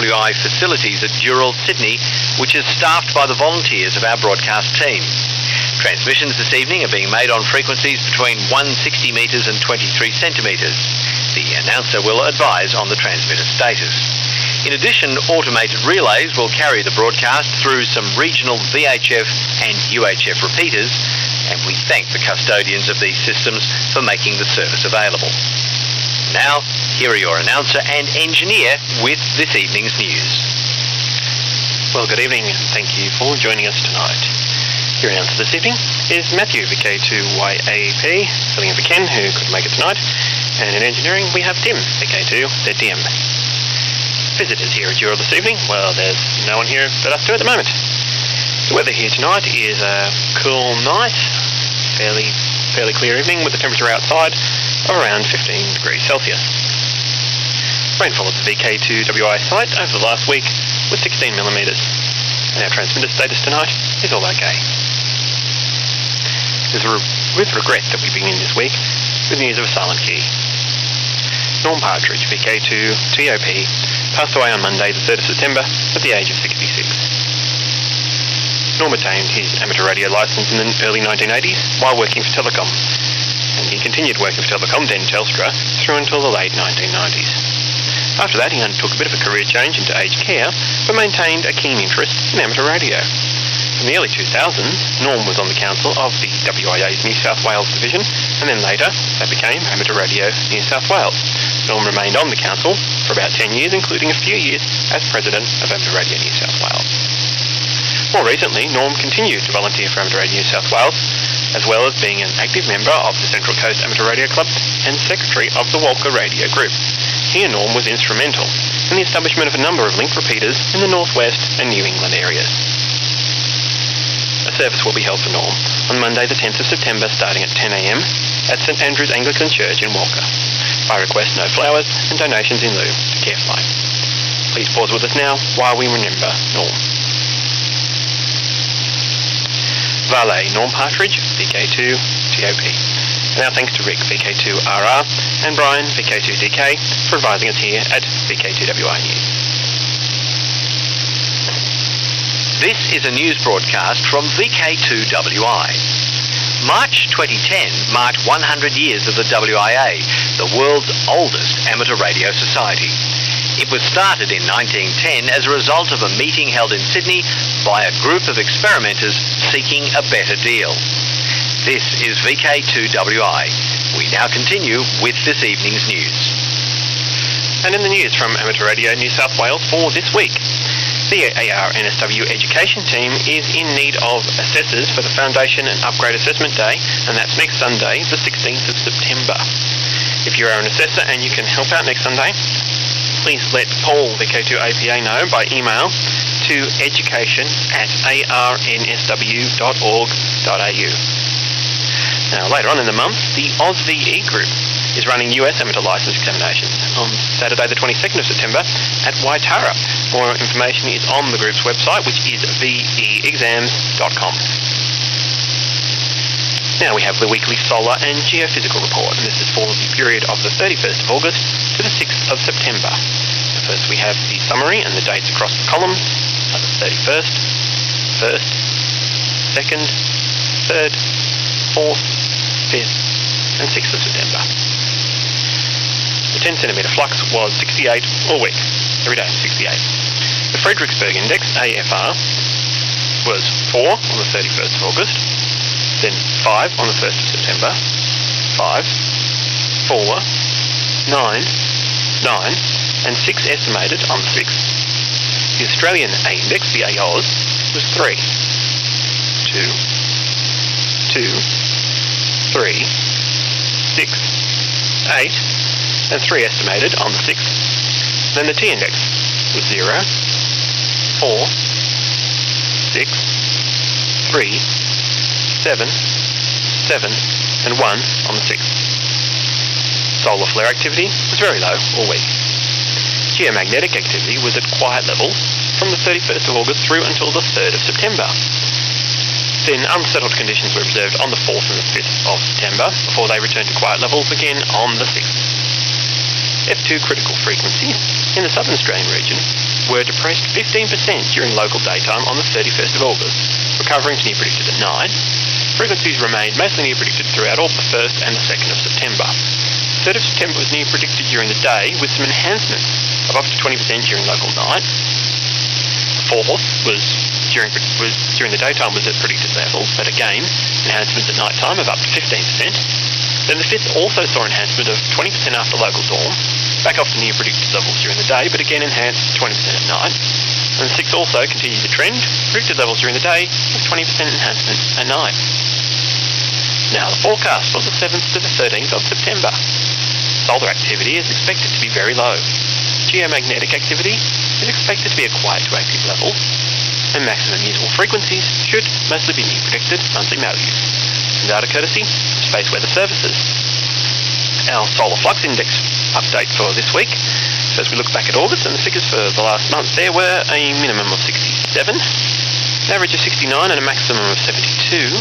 VK2WI facilities at Dural, Sydney, which is staffed by the volunteers of our broadcast team. Transmissions this evening are being made on frequencies between 160 metres and 23 centimetres. The announcer will advise on the transmitter status. In addition, automated relays will carry the broadcast through some regional VHF and UHF repeaters, and we thank the custodians of these systems for making the service available. Now, here are your announcer and engineer with this evening's news. Well, good evening, and thank you for joining us tonight. Your announcer this evening is Matthew, VK2YAP, filling in for Ken, who couldn't make it tonight. And in engineering, we have Tim, VK2ZDM. Visitors here at Dural this evening, well, there's no one here but us two at the moment. The weather here tonight is a cool night, fairly clear evening with the temperature outside of around 15 degrees Celsius. Rainfall at the VK2WI site over the last week was 16 millimetres, and our transmitter status tonight is all okay. It is with regret that we begin this week with news of a silent key. Norm Partridge, VK2TOP, passed away on Monday the 3rd of September at the age of 66. Norm attained his amateur radio licence in the early 1980s while working for Telecom, and he continued working for Telecom, then Telstra, through until the late 1990s. After that, he undertook a bit of a career change into aged care, but maintained a keen interest in amateur radio. In the early 2000s, Norm was on the council of the WIA's New South Wales division, and then later that became Amateur Radio New South Wales. Norm remained on the council for about 10 years, including a few years as president of Amateur Radio New South Wales. More recently, Norm continued to volunteer for Amateur Radio New South Wales, as well as being an active member of the Central Coast Amateur Radio Club and secretary of the Walker Radio Group. He and Norm was instrumental in the establishment of a number of linked repeaters in the Northwest and New England areas. A service will be held for Norm on Monday the 10th of September starting at 10 a.m. at St Andrew's Anglican Church in Walker. By request, no flowers and donations in lieu to Carefly. Please pause with us now while we remember Norm. Valet Norm Partridge, VK2TOP. And our thanks to Rick, VK2RR, and Brian, VK2DK, for advising us here at VK2WI News. This is a news broadcast from VK2WI. March 2010 marked 100 years of the WIA, the world's oldest amateur radio society. It was started in 1910 as a result of a meeting held in Sydney by a group of experimenters seeking a better deal. This is VK2WI. We now continue with this evening's news. And in the news from Amateur Radio New South Wales for this week, the ARNSW education team is in need of assessors for the Foundation and Upgrade Assessment Day, and that's next Sunday, the 16th of September. If you are an assessor and you can help out next Sunday, please let Paul, VK2APA, know by email to education@arnsw.org.au. Now, later on in the month, the AusVE group is running US amateur license examinations on Saturday the 22nd of September at Waitara. More information is on the group's website, which is veexams.com. Now we have the weekly solar and geophysical report, and this is for the period of the 31st of August to the 6th of September. First we have the summary and the dates across the columns are the 31st, 1st, 2nd, 3rd, 4th, 5th and 6th of September. The 10 centimetre flux was 68 all week, every day 68. The Fredericksburg Index, AFR, was 4 on the 31st of August, then 5 on the 1st of September, 5, 4, 9, 9, and 6 estimated on the 6th. The Australian A Index, the AOS, was 3, 2, 2, 3, 6, 8, and 3 estimated on the 6th. Then the T Index was 0, 4, 6, 3, 7, 7, and 1 on the 6th. Solar flare activity was very low all week. Geomagnetic activity was at quiet levels from the 31st of August through until the 3rd of September. Then unsettled conditions were observed on the 4th and the 5th of September before they returned to quiet levels again on the 6th. F2 critical frequency in the southern Australian region were depressed 15% during local daytime on the 31st of August, recovering to near predicted at 9. Frequencies remained mostly near predicted throughout all the 1st and the 2nd of September. 3rd of September was near predicted during the day, with some enhancements of up to 20% during local night. 4th was during the daytime was at predicted levels, but again, enhancements at night time of up to 15%. Then the 5th also saw enhancement of 20% after local dawn, back off to near predicted levels during the day, but again enhanced 20% at night. And the 6th also continued the trend, predicted levels during the day, with 20% enhancement at night. Now the forecast for the 7th to the 13th of September. Solar activity is expected to be very low. Geomagnetic activity is expected to be at quiet to active levels, and maximum usable frequencies should mostly be near predicted monthly values. Data courtesy of Space Weather Services. Our solar flux index update for this week. So as we look back at August, and the figures for the last month, there were a minimum of 67, an average of 69 and a maximum of 72,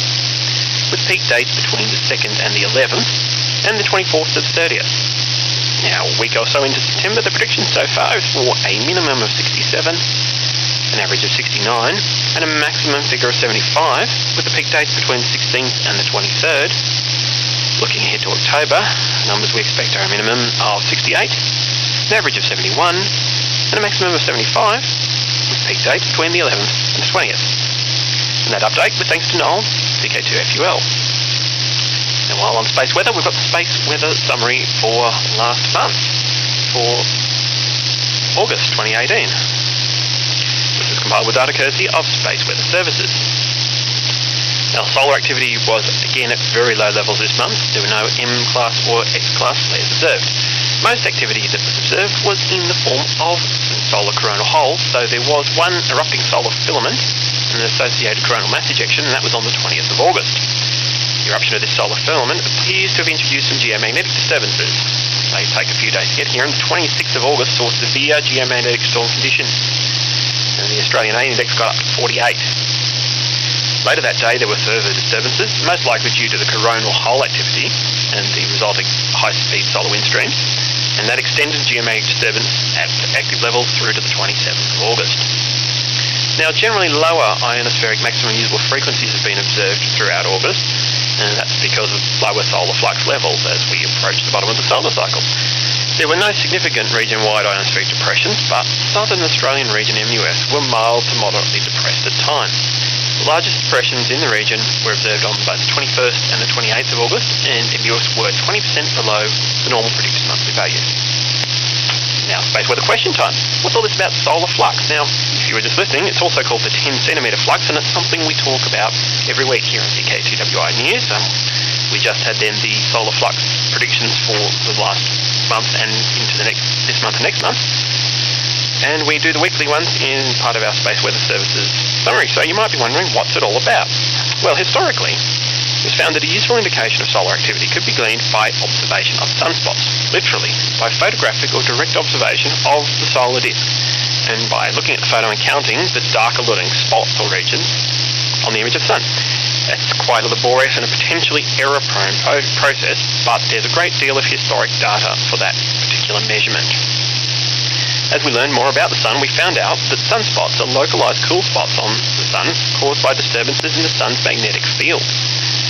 with peak dates between the 2nd and the 11th, and the 24th to the 30th. Now, a week or so into September, the prediction so far is for a minimum of 67, an average of 69, and a maximum figure of 75, with the peak dates between the 16th and the 23rd. Looking ahead to October, numbers we expect are a minimum of 68, an average of 71, and a maximum of 75, with peak dates between the 11th and the 20th. And that update was thanks to Noel, VK2WI. Now, while on space weather, we've got the space weather summary for last month, for August 2018. This is compiled with data courtesy of Space Weather Services. Now, solar activity was again at very low levels this month. There were no M-class or X-class flares observed. Most activity that was observed was in the form of solar coronal holes, though there was one erupting solar filament and an associated coronal mass ejection, and that was on the 20th of August. The eruption of this solar filament appears to have introduced some geomagnetic disturbances. They take a few days to get here, and the 26th of August saw severe geomagnetic storm conditions, and the Australian A index got up to 48. Later that day, there were further disturbances, most likely due to the coronal hole activity and the resulting high-speed solar wind streams, and that extended geomagnetic disturbance at active levels through to the 27th of August. Now, generally lower ionospheric maximum usable frequencies have been observed throughout August, and that's because of lower solar flux levels as we approach the bottom of the solar cycle. There were no significant region-wide ionospheric depressions, but southern Australian region MUS were mild to moderately depressed at times. The largest depressions in the region were observed on both the 21st and the 28th of August, and MUS were 20% below the normal predicted monthly values. Now, space weather question time. What's all this about solar flux? Now, if you were just listening, it's also called the 10 centimetre flux, and it's something we talk about every week here on VK2WI News. We just had then the solar flux predictions for the last month and into this month and next month. And we do the weekly ones in part of our Space Weather Services summary. So you might be wondering, what's it all about? Well, historically, it was found that a useful indication of solar activity could be gleaned by observation of sunspots, literally, by photographic or direct observation of the solar disk, and by looking at the photo and counting the darker looking spots or regions on the image of the sun. That's quite a laborious and a potentially error-prone process, but there's a great deal of historic data for that particular measurement. As we learned more about the sun, we found out that sunspots are localized cool spots on the sun caused by disturbances in the sun's magnetic field.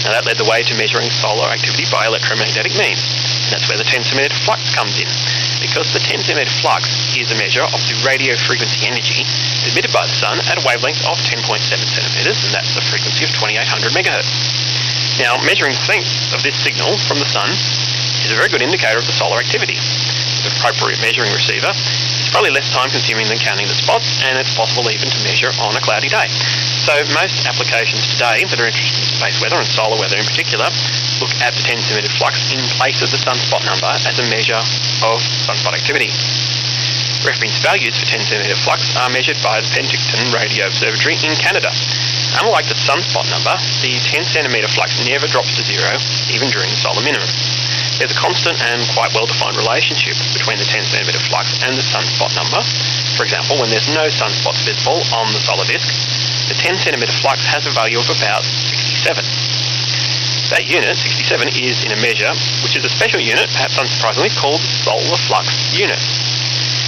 Now that led the way to measuring solar activity by electromagnetic means. And that's where the 10 centimetre flux comes in, because the 10 centimetre flux is a measure of the radio frequency energy emitted by the sun at a wavelength of 10.7 centimetres, and that's the frequency of 2800 megahertz. Now, measuring the strength of this signal from the sun is a very good indicator of the solar activity. The appropriate measuring receiver is probably less time consuming than counting the spots, and it's possible even to measure on a cloudy day. So most applications today that are interested in space weather and solar weather in particular look at the 10 centimetre flux in place of the sunspot number as a measure of sunspot activity. Reference values for 10 centimetre flux are measured by the Penticton Radio Observatory in Canada. Unlike the sunspot number, the 10 centimetre flux never drops to zero, even during the solar minimum. There's a constant and quite well-defined relationship between the 10 centimetre flux and the sunspot number. For example, when there's no sunspots visible on the solar disk, the 10 centimetre flux has a value of about 67. That unit, 67, is in a measure which is a special unit, perhaps unsurprisingly, called the solar flux unit.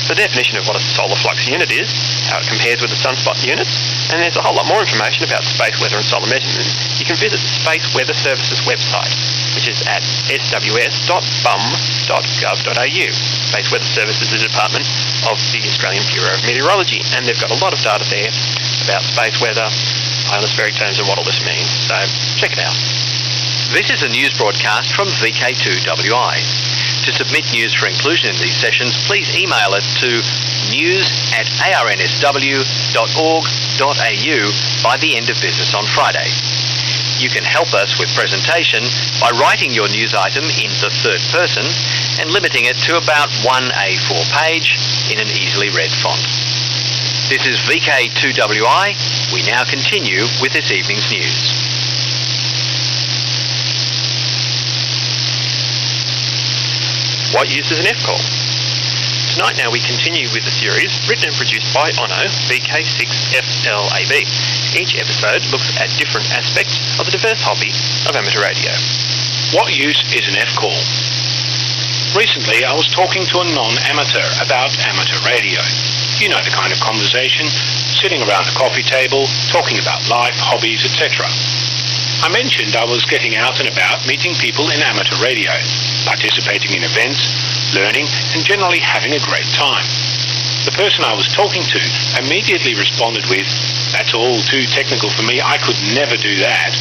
the definition of what a solar flux unit is, how it compares with the sunspot units, and there's a whole lot more information about space weather and solar measurement. You can visit the Space Weather Services website, which is at sws.bum.gov.au. Space Weather Services is a department of the Australian Bureau of Meteorology, and they've got a lot of data there about space weather, ionospheric terms, and what all this means. So check it out. This is a news broadcast from VK2WI. To submit news for inclusion in these sessions, please email it to news@arnsw.org.au by the end of business on Friday. You can help us with presentation by writing your news item in the third person and limiting it to about one A4 page in an easily read font. This is VK2WI. We now continue with this evening's news. What use is an F-call? Tonight now we continue with the series written and produced by Ono, VK6FLAB. Each episode looks at different aspects of the diverse hobby of amateur radio. What use is an F-call? Recently I was talking to a non-amateur about amateur radio. You know the kind of conversation, sitting around a coffee table, talking about life, hobbies, etc. I mentioned I was getting out and about meeting people in amateur radio, participating in events, learning, and generally having a great time. The person I was talking to immediately responded with, "That's all too technical for me, I could never do that,"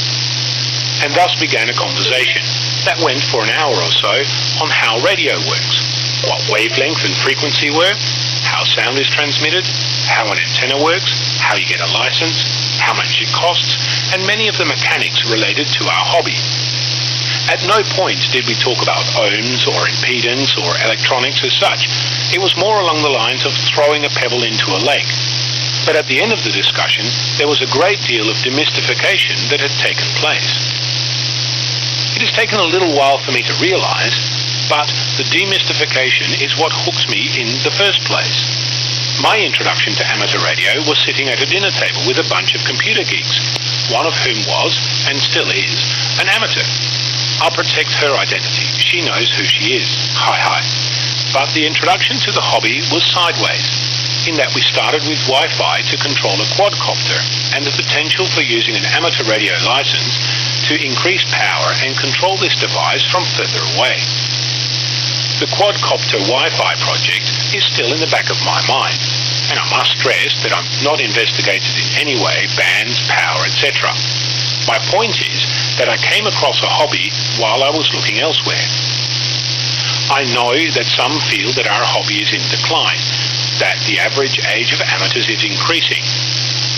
and thus began a conversation that went for an hour or so on how radio works, what wavelength and frequency were, how sound is transmitted, how an antenna works, how you get a license, how much it costs, and many of the mechanics related to our hobby. At no point did we talk about ohms or impedance or electronics as such. It was more along the lines of throwing a pebble into a lake. But at the end of the discussion, there was a great deal of demystification that had taken place. It has taken a little while for me to realize, but the demystification is what hooks me in the first place. My introduction to amateur radio was sitting at a dinner table with a bunch of computer geeks, one of whom was, and still is, an amateur. I'll protect her identity. She knows who she is. Hi. But the introduction to the hobby was sideways, in that we started with Wi-Fi to control a quadcopter and the potential for using an amateur radio license to increase power and control this device from further away. The quadcopter Wi-Fi project is still in the back of my mind, and I must stress that I'm not investigated in any way bands, power, etc. My point is that I came across a hobby while I was looking elsewhere. I know that some feel that our hobby is in decline, that the average age of amateurs is increasing.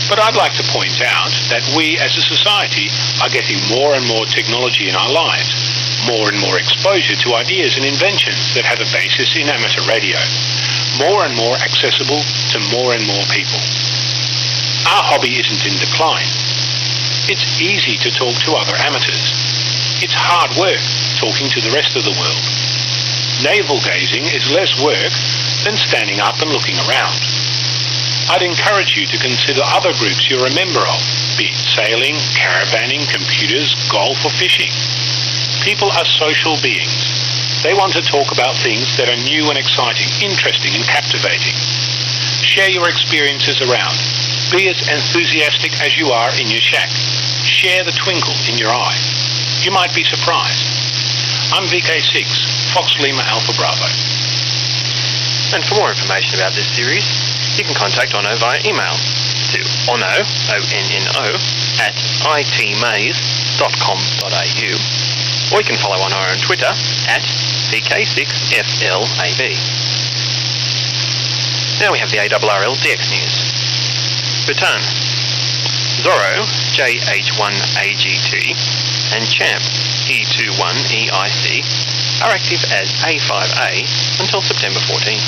But I'd like to point out that we as a society are getting more and more technology in our lives, more and more exposure to ideas and inventions that have a basis in amateur radio, more and more accessible to more and more people. Our hobby isn't in decline. It's easy to talk to other amateurs. It's hard work talking to the rest of the world. Navel gazing is less work than standing up and looking around. I'd encourage you to consider other groups you're a member of, be it sailing, caravanning, computers, golf or fishing. People are social beings. They want to talk about things that are new and exciting, interesting and captivating. Share your experiences around. Be as enthusiastic as you are in your shack. Share the twinkle in your eye. You might be surprised. I'm VK6, Fox Lima Alpha Bravo. And for more information about this series, you can contact Ono via email to ono, O-N-N-O, @itmaze.com.au, or you can follow Ono on Twitter at VK6FLAB. Now we have the ARRL DX News. Bhutan. Zorro, JH1AGT, and Champ, E21EIC, are active as A5A until September 14th.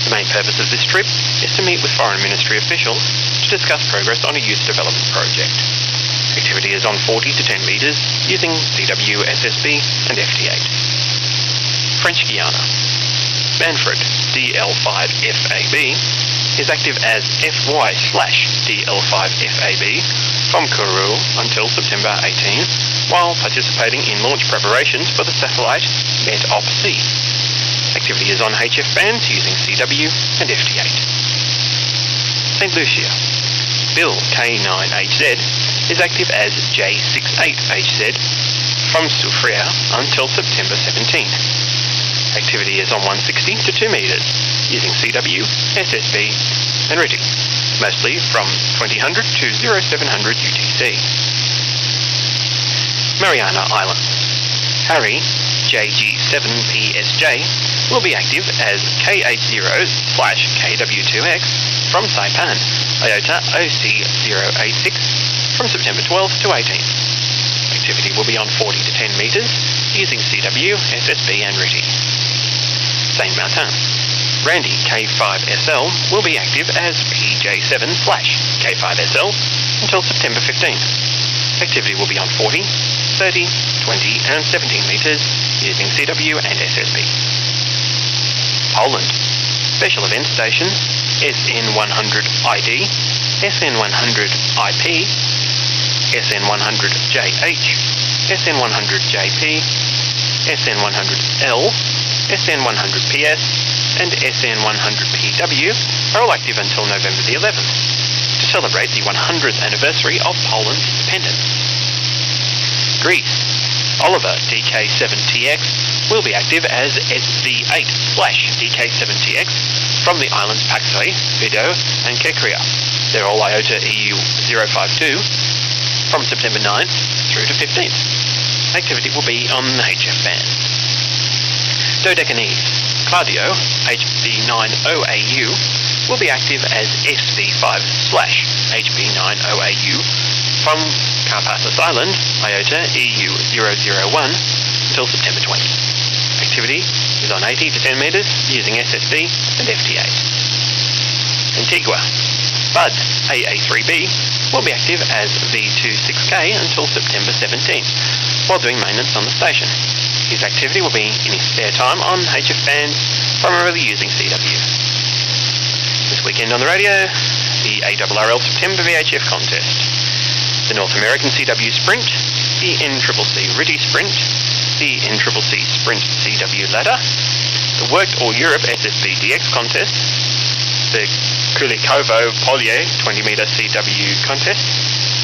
The main purpose of this trip is to meet with Foreign Ministry officials to discuss progress on a youth development project. Activity is on 40 to 10 metres using CW, SSB and FT8. French Guiana. Manfred, DL5FAB, is active as FY/DL5FAB from Kourou until September 18, while participating in launch preparations for the satellite MET-OP-C. Activity is on HF bands using CW and FT8. St. Lucia. Bill K9HZ is active as J68HZ from Soufriere until September 17. Activity is on 160 to 2 metres using CW, SSB and RITI, mostly from 2000 to 0700 UTC. Mariana Islands. Harry, JG7PSJ, will be active as K80/KW2X from Saipan, IOTA OC086 from September 12th to 18th. Activity will be on 40 to 10 metres using CW, SSB and RITI. Saint Martin. Randy K5SL will be active as PJ7/K5SL until September 15th. Activity will be on 40, 30, 20 and 17 metres using CW and SSB. Poland. Special event stations SN100ID, SN100IP, SN100JH, SN100JP, SN100L, SN100PS and SN100PW are all active until November the 11th to celebrate the 100th anniversary of Poland's independence. Greece. Oliver DK7TX will be active as SV8/DK7TX from the islands Paxoe, Vido and Kekria. They're all IOTA EU 052 from September 9th through to 15th. Activity will be on the HF bands. Dodecanese. Claudio HB90AU will be active as SV5/HB90AU from Karpathos Island, IOTA EU 001 until September 20. Activity is on 80 to 10 metres using SSB and FT8. Antigua. Bud AA3B will be active as V26K until September 17th while doing maintenance on the station. His activity will be in his spare time on HF bands, primarily using CW. This weekend on the radio, the ARRL September VHF contest, the North American CW Sprint, the NCCC RITI Sprint, the NCCC Sprint CW Ladder, the Worked All Europe SSB DX contest, the Kulikovo Polye 20-metre CW contest,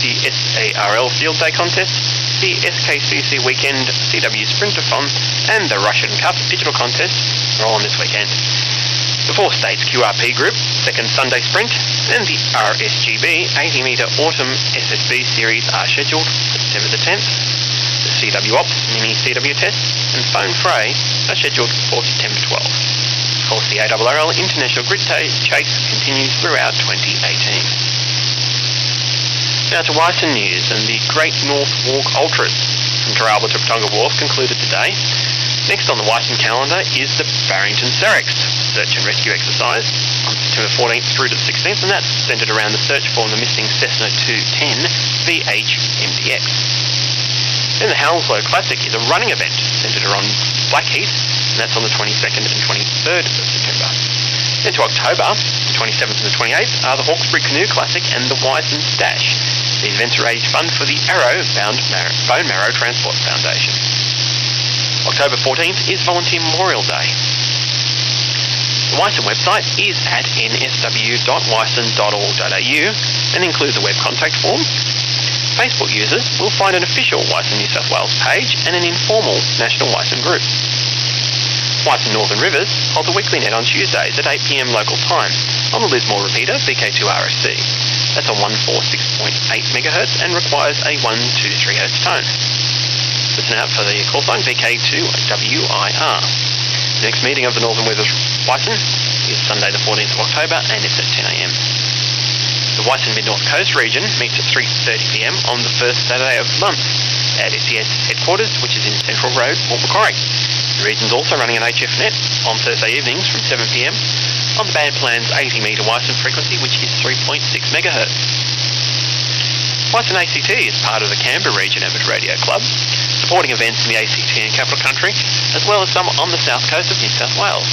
the SARL Field Day contest, the SKCC Weekend CW Sprintathon and the Russian Cup Digital Contest are all on this weekend. The 4 States QRP Group Second Sunday Sprint and the RSGB 80-metre Autumn SSB Series are scheduled for September the 10th. The CW Ops Mini CW Test and Phone Fray are scheduled for September 12th. Of course, the ARRL International Grid Chase continues throughout 2018. Now to Wyson News, and the Great North Walk Ultras from Taralba to Patonga Wharf concluded today. Next on the Wyson calendar is the Barrington Serex search and rescue exercise on September 14th through to the 16th, and that's centred around the search for the missing Cessna 210 VH-MDX. Then the Hounslow Classic is a running event centred around Blackheath, and that's on the 22nd and 23rd of September. Then to October, the 27th and the 28th, are the Hawkesbury Canoe Classic and the Wyson Stash. These events are raised fund for the Arrow Bone Marrow Transport Foundation. October 14th is Volunteer Memorial Day. The Wyson website is at nsw.wyson.org.au and includes a web contact form. Facebook users will find an official Wyson New South Wales page and an informal National Wyson group. Wyson Northern Rivers holds a weekly net on Tuesdays at 8 p.m. local time on the Lismore repeater VK2RFC. That's on 146.8 MHz and requires a 123 Hz tone. Listen out for the call sign VK2WIR. The next meeting of the Northern Rivers Wyson is Sunday the 14th of October and it's at 10 a.m. The Wyson Mid-North Coast region meets at 3:30 p.m. on the first Saturday of the month at SES headquarters, which is in Central Road, Port Macquarie. The region's also running an HF net on Thursday evenings from 7 p.m. on the Bad Plans 80-metre Wyson frequency, which is 3.6 MHz. Wyson ACT is part of the Canberra Region Amateur Radio Club, supporting events in the ACT and Capital Country, as well as some on the south coast of New South Wales.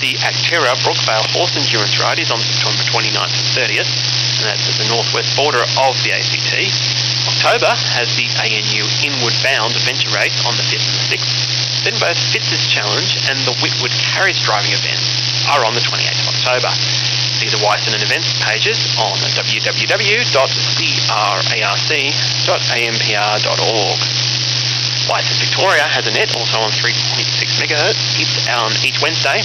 The Acterra Brookvale Horse Endurance Ride is on September 29th and 30th, and that's at the northwest border of the ACT. October has the ANU Inward Bound Adventure Race on the 5th and the 6th. Then both Fitz's Challenge and the Whitwood Carriage driving events are on the 28th of October. See the Wyson and events pages on www.crarc.ampr.org. Wyson Victoria has a net also on 3.6 MHz. It's on each Wednesday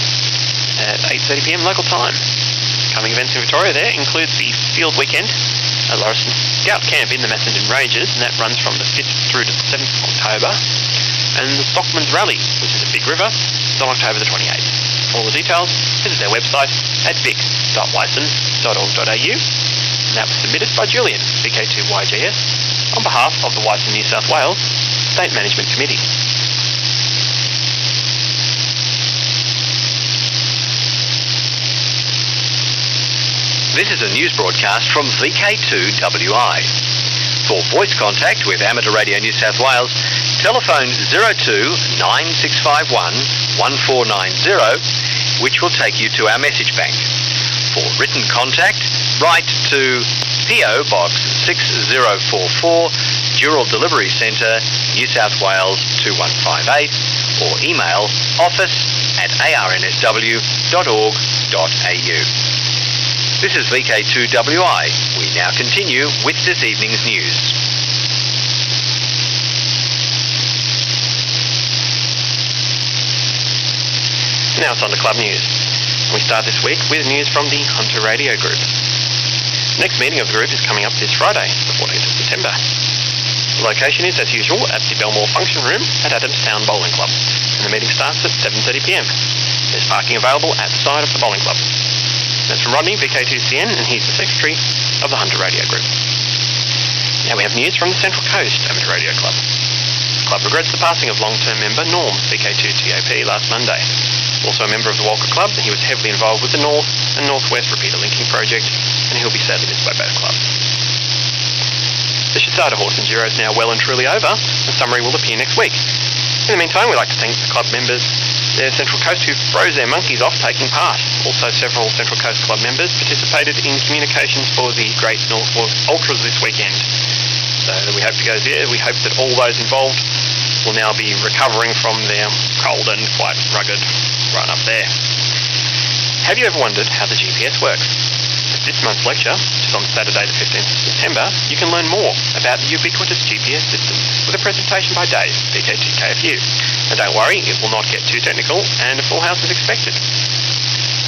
at 8:30 p.m. local time. Coming events in Victoria there includes the Field Weekend, a Lauriston Scout Camp in the Macedon Ranges, and that runs from the 5th through to the 7th of October. And the Stockman's Rally, which is a big river, is on October the 28th. For all the details, visit their website at vk2w.i.org.au, and that was submitted by Julian, VK2WI on behalf of the Wyson New South Wales State Management Committee. This is a news broadcast from VK2WI. For voice contact with Amateur Radio New South Wales, telephone 02 9651 1490, which will take you to our message bank. For written contact, write to PO Box 6044, Dural Delivery Centre, New South Wales 2158, or email office@arnsw.org.au. This is VK2WI. We now continue with this evening's news. Now it's on to club news. We start this week with news from the Hunter Radio Group. The next meeting of the group is coming up this Friday, the 14th of September. The location is, as usual, at the Belmore Function Room at Adamstown Bowling Club, and the meeting starts at 7:30 p.m. There's parking available at the side of the bowling club. That's from Rodney, VK2CN, and he's the Secretary of the Hunter Radio Group. Now we have news from the Central Coast Amateur Radio Club. The club regrets the passing of long-term member Norm, VK2TOP, last Monday. Also a member of the Walker Club, he was heavily involved with the North and Northwest repeater linking project, and he'll be sadly missed by both clubs. The Shisada Horse Enduro is now well and truly over. The summary will appear next week. In the meantime, we'd like to thank the club members, their Central Coast, who froze their monkeys off taking part. Also, several Central Coast Club members participated in communications for the Great Northwest Ultras this weekend. So we hope it goes there. We hope that all those involved will now be recovering from their cold and quite rugged run up there. Have you ever wondered how the GPS works? At this month's lecture, which is on Saturday the 15th of September, you can learn more about the ubiquitous GPS system with a presentation by Dave, VK2KFU. And don't worry, it will not get too technical, and a full house is expected.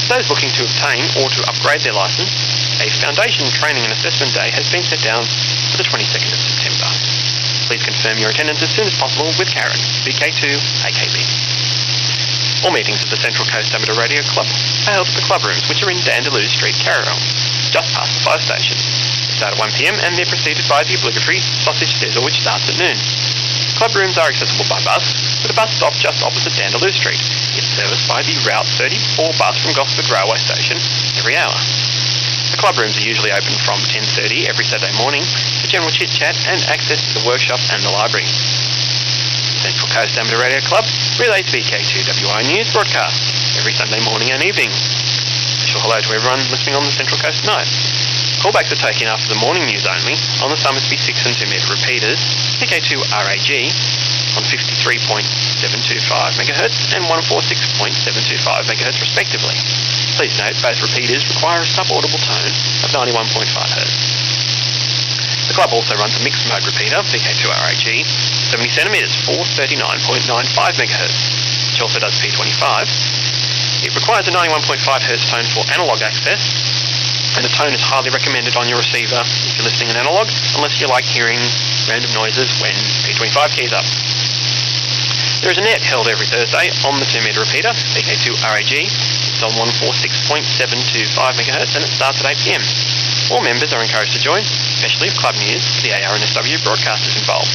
For those looking to obtain or to upgrade their licence, a Foundation Training and Assessment Day has been set down for the 22nd of September. Please confirm your attendance as soon as possible with Karen, VK2AKB. All meetings of the Central Coast Amateur Radio Club are held at the club rooms, which are in Dandaloo Street, Carrarel, just past the fire station. They start at 1 p.m. and they're preceded by the obligatory sausage sizzle, which starts at noon. Club rooms are accessible by bus, with a bus stop just opposite Dandaloo Street. It's serviced by the Route 34 bus from Gosford Railway Station every hour. The club rooms are usually open from 10:30 every Saturday morning for general chit-chat and access to the workshop and the library. Central Coast Amateur Radio Club relays VK2WI news broadcasts every Sunday morning and evening. Special hello to everyone listening on the Central Coast tonight. Callbacks are taken after the morning news only on the Summersby 6 and 2 metre repeaters, VK2RAG, on 53.725 MHz and 146.725 MHz respectively. Please note both repeaters require a sub-audible tone of 91.5 Hz. The club also runs a mixed mode repeater, VK2RAG, 70 cm for 39.95 MHz, which also does P25. It requires a 91.5 Hz tone for analogue access, and the tone is highly recommended on your receiver if you're listening in analogue, unless you like hearing random noises when P25 keys up. There is a net held every Thursday on the 2 metre repeater, VK2RAG. It's on 146.725 MHz and it starts at 8 p.m. All members are encouraged to join, especially if club news for the ARNSW broadcast is involved.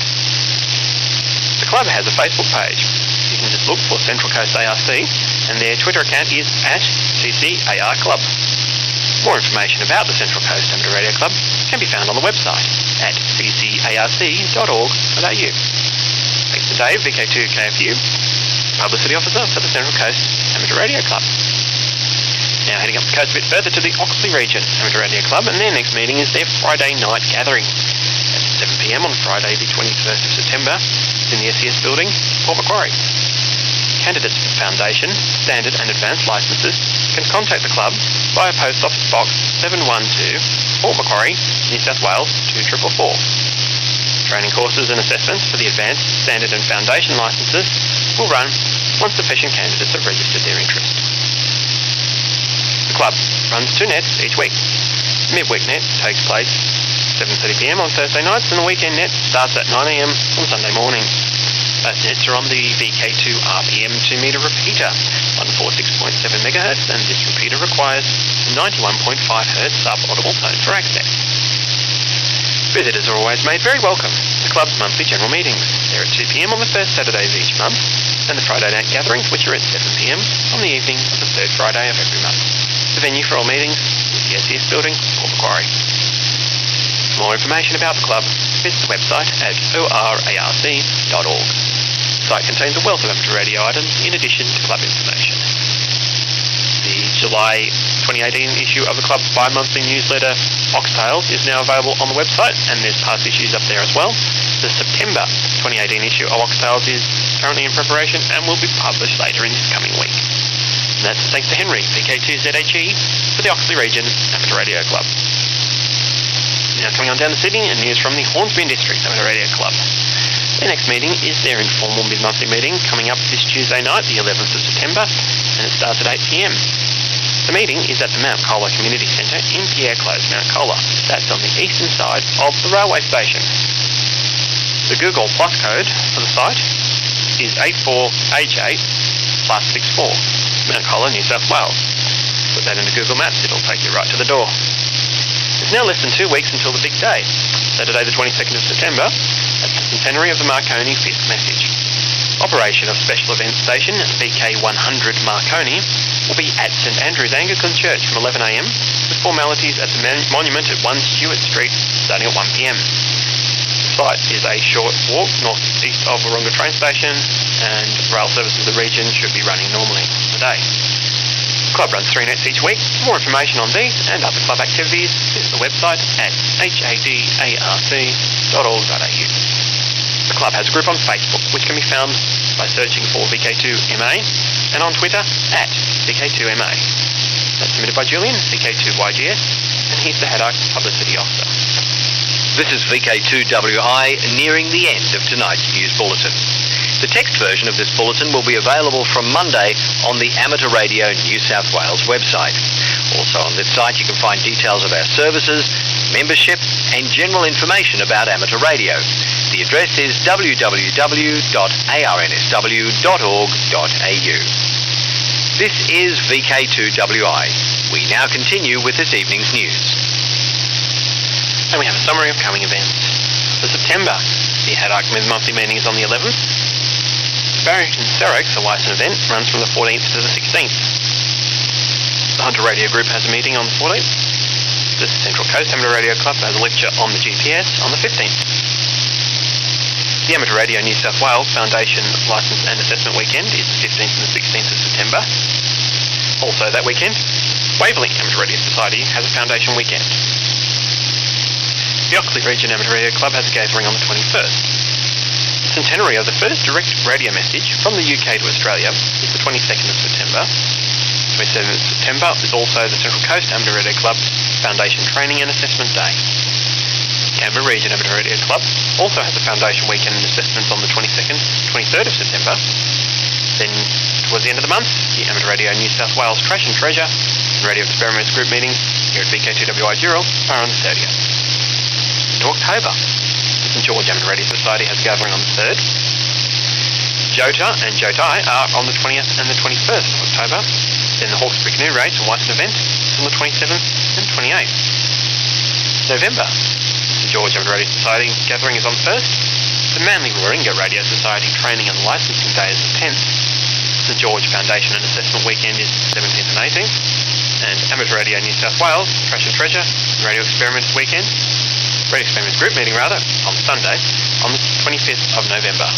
The club has a Facebook page. You can just look for Central Coast ARC, and their Twitter account is @CCAR Club. More information about the Central Coast Amateur Radio Club can be found on the website at ccarc.org.au. Thanks to Dave, VK2KFU, Publicity Officer for the Central Coast Amateur Radio Club. Now heading up the coast a bit further to the Oxley Region Amateur Radio Club, and their next meeting is their Friday night gathering at 7 p.m. on Friday the 21st of September in the SES building, Port Macquarie. candidates for Foundation, Standard and Advanced licences can contact the club via Post Office Box 712, Port Macquarie, New South Wales 2444. Training courses and assessments for the Advanced, Standard and Foundation licences will run once sufficient candidates have registered their interest. The club runs 2 nets each week. The midweek net takes place 7:30pm on Thursday nights, and the weekend net starts at 9am on Sunday morning. Both nets are on the VK2RMP 2-metre repeater on 46.7MHz, and this repeater requires 91.5Hz sub-audible tone for access. Visitors are always made very welcome to the club's monthly general meetings. They're at 2pm on the first Saturday of each month, and the Friday night gatherings, which are at 7pm on the evening of the third Friday of every month. The venue for all meetings is the SES building, Port Macquarie. For more information about the club, visit the website at orarc.org. The site contains a wealth of amateur radio items in addition to club information. The July 2018 issue of the club's bi-monthly newsletter, Oxtails, is now available on the website, and there's past issues up there as well. The September 2018 issue of Oxtails is currently in preparation and will be published later in this coming week. And that's thanks to Henry, VK2WI, for the Oxley Region Amateur Radio Club. Now coming on down to Sydney, and news from the Hornsby and District Amateur Radio Club. Their next meeting is their informal mid-monthly meeting coming up this Tuesday night, the 11th of September, and it starts at 8pm. The meeting is at the Mount Colah Community Centre in Pierre Close, Mount Colah. That's on the eastern side of the railway station. The Google Plus code for the site is 84H8+64, Mount Colah, New South Wales. Put that into Google Maps, it'll take you right to the door. It's now less than 2 weeks until the big day, Saturday the 22nd of September, at the centenary of the Marconi 5th message. Operation of Special Events Station VK100 Marconi will be at St Andrew's Anglican Church from 11am, with formalities at the monument at 1 Stewart Street starting at 1pm. The site is a short walk north-east of Wahroonga train station, and rail services of the region should be running normally today. The club runs 3 nets each week. For more information on these and other club activities, visit the website at hadarc.org.au. The club has a group on Facebook, which can be found by searching for VK2MA, and on Twitter at VK2MA. That's submitted by Julian, VK2YGS, and he's the Hadarc Publicity Officer. This is VK2WI nearing the end of tonight's news bulletin. The text version of this bulletin will be available from Monday on the Amateur Radio New South Wales website. Also on this site you can find details of our services, membership and general information about amateur radio. The address is www.arnsw.org.au. This is VK2WI. We now continue with this evening's news. And we have a summary of coming events. For September, the Hadarc mid-monthly meeting is on the 11th. Barrack and Serrex, a licensed event, runs from the 14th to the 16th. The Hunter Radio Group has a meeting on the 14th. The Central Coast Amateur Radio Club has a lecture on the GPS on the 15th. The Amateur Radio New South Wales Foundation Licence and Assessment Weekend is the 15th and the 16th of September. Also that weekend, Waverley Amateur Radio Society has a Foundation Weekend. The Oxley Region Amateur Radio Club has a gathering on the 21st. The centenary of the first direct radio message from the UK to Australia is the 22nd of September. 27th of September is also the Central Coast Amateur Radio Club Foundation Training and Assessment Day. Canberra Region Amateur Radio Club also has a Foundation Weekend and Assessments on the 22nd, 23rd of September. Then, towards the end of the month, the Amateur Radio New South Wales Trash and Treasure and Radio Experiments Group meetings here at VK2WI Dural are on the 30th. Into October, the St George Amateur Radio Society has a gathering on the 3rd. Jota and Jotai are on the 20th and the 21st of October. Then the Hawkesbury Canoe Race and Whiteson event is on the 27th and 28th. November, St George Amateur Radio Society gathering is on the 1st. The Manly Warringah Radio Society Training and Licensing Day is the 10th. St George Foundation and Assessment Weekend is the 17th and 18th. And Amateur Radio New South Wales Trash and Treasure and Radio Experiments Weekend, Radio Experiments Group meeting rather, on Sunday on the 25th of November.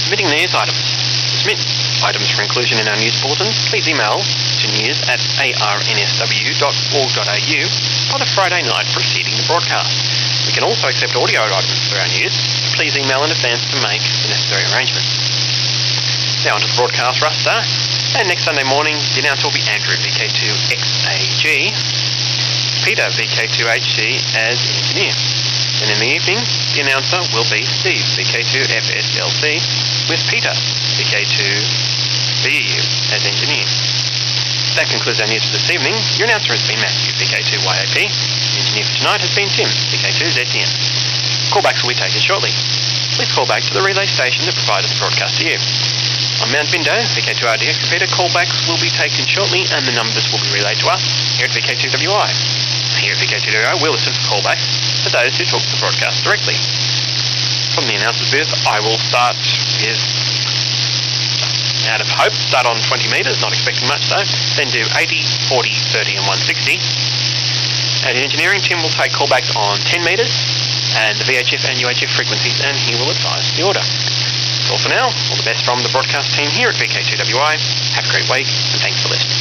Submitting news items. To submit items for inclusion in our news bulletins, please email to news@arnsw.org.au by the Friday night preceding the broadcast. We can also accept audio items for our news. Please email in advance to make the necessary arrangements. Now onto the broadcast roster. And next Sunday morning, the announcer will be Andrew, VK2XAG, Peter, VK2HC as engineer. And in the evening, the announcer will be Steve, VK2FSLC, with Peter, VK2BEU as engineer. That concludes our news for this evening. Your announcer has been Matthew, VK2YAP. The engineer for tonight has been Tim, VK2ZTM. Callbacks will be taken shortly. Please call back to the relay station that provided the broadcast to you. On Mount Bindo, VK2RDX repeater, callbacks will be taken shortly and the numbers will be relayed to us here at VK2WI. Here at VK2WI, we'll listen for callbacks for those who talk to the broadcast directly. From the announcer's booth, I will start with, out of hope, start on 20 metres, not expecting much though, then do 80, 40, 30 and 160. And in engineering, Tim will take callbacks on 10 metres and the VHF and UHF frequencies, and he will advise the order. That's all for now. All the best from the broadcast team here at VK2WI. Have a great week, and thanks for listening.